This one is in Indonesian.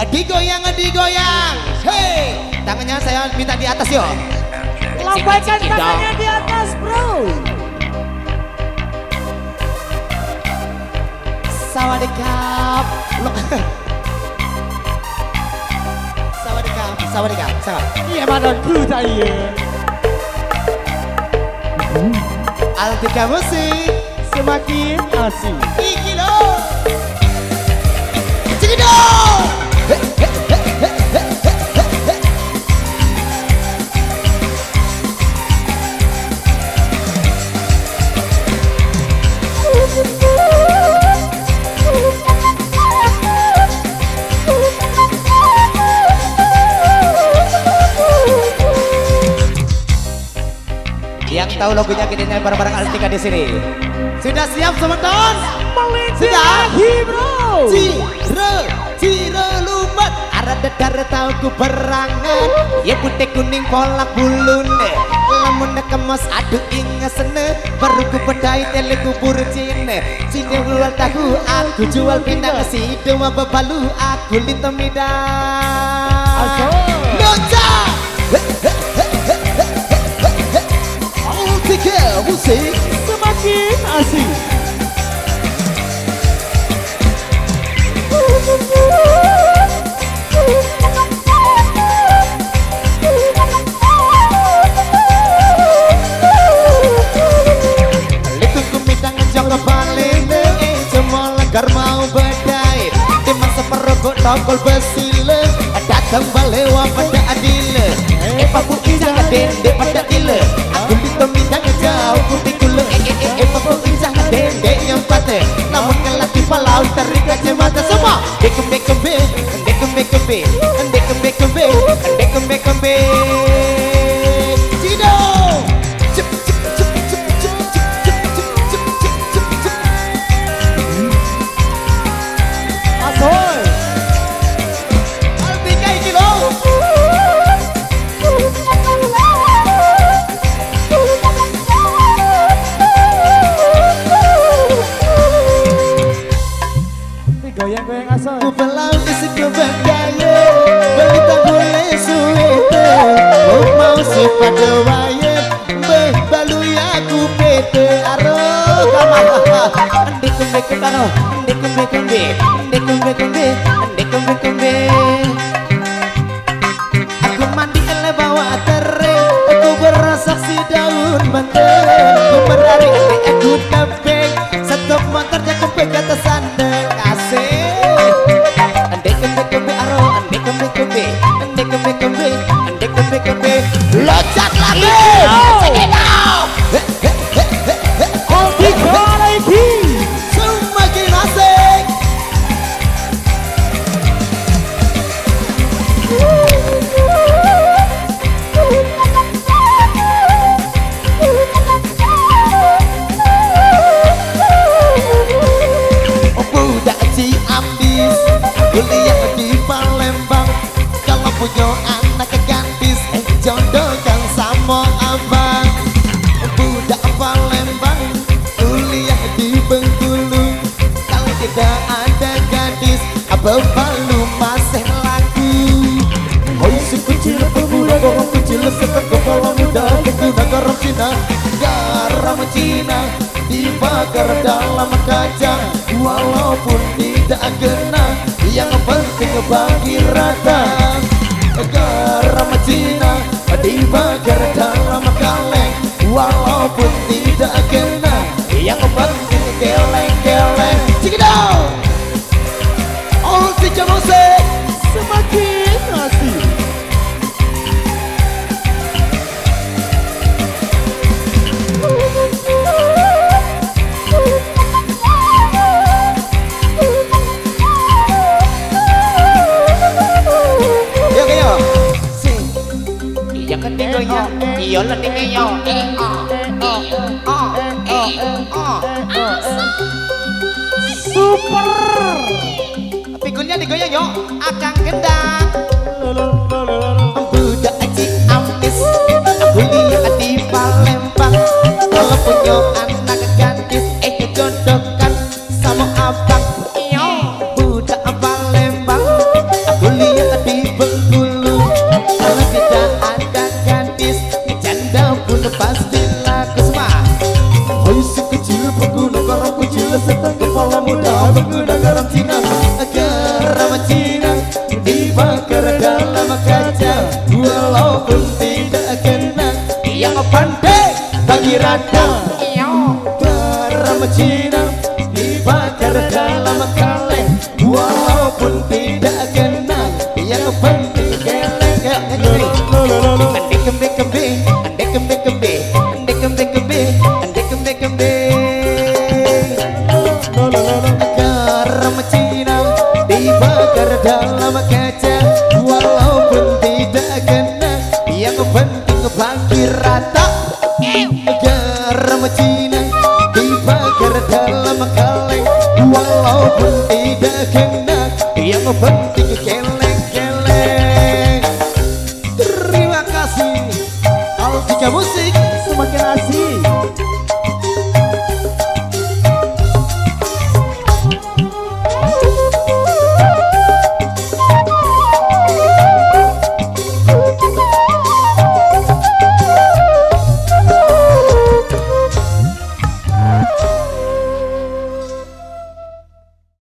Digoyang, digoyang. Hei, tangannya saya minta di atas yo. Lambaikan tangannya di atas, bro. Sawadikap. Sawadikap, sawadikap, sawadikap. Iya, madonku saya. Altika musik Semakin asik. iki lo. Cekidot. Yang tahu logonya gini bareng-bareng Altika di sini. Sudah siap teman-teman? Sudah? Bro. Ciro lumbat arah dedar tahu ku berangan. Ya putih kuning kolak bulune. Lamun kemas aduh ingesene. Baru ku pedai tele kubur cine. Cine jual tahu aku jual pinang. Sido apa balu aku litemidang. Loca. Altika musik Semakin asik. Gar mau bedai di masa perokok tokol besile datang balewa pada adile papu injang dende pada dile aku ditemidang jauh putih kule papu injang dende yang pate namun kelati palau tarik kacamata semua dekembe kembe dekembe kembe dekembe kembe dekembe kembe Cido cep cep cep cep cep cep cep cep cep cep Asoy. Altika iki lho. Goyang-goyang asoy. Ku belau isi ku berdaya beli tak boleh suwete mau sifat dewaya beh balu ya ku pete aro Ande kumbe karo ande kumbe kumbe ande kumbe kumbe ande kumbe kumbe aku mandi ele bawa tere aku bersaksi daun manten ku berlari ande aku kapeng stop motor jago pegata sandeng ande kumbe kumbe aro ande kumbe kumbe ande kumbe kumbe ande kumbe kumbe locak lagi Altika lagi. semakin asik. Budak Ciamis kuliah di Palembang kalau punya anak gantis jodohkan sama abang. Budak Palembang kuliah di Bengkulu kalau tidak ada gadis abang balu masih laku. Oi si kecil pemuda gorong kecil sekat kepala muda kena garam Cina garam Cina dibakar dalam kaca walaupun tidak kena yang penting bagi rata. Garam Cina dibakar dalam kaleng walaupun tidak kena yang penting geleng-geleng. Cikidau Altika musik Semakin asik. Iya lah nih yo. Super. Pikulnya digoyang yo. Akang gendang. Budak Ciamis kuliah di Palembang kalau punya anak gadis jodohkan sama abang. Budak Palembang rata. Garam Cina dibakar dalam kaleng, walaupun tidak kenal, yang penting geleng. Andek kembe kembe, andek kembe kembe, andek kembe kembe, andek kembe kembe. Garam Cina dibakar dalam kaca, walaupun tidak kenal, yang penting bagi rata. Garam Cina dibakar dalam kaleng, walaupun tidak kena, yang penting geleng-geleng. Terima kasih Altika Musik, Semakin asik.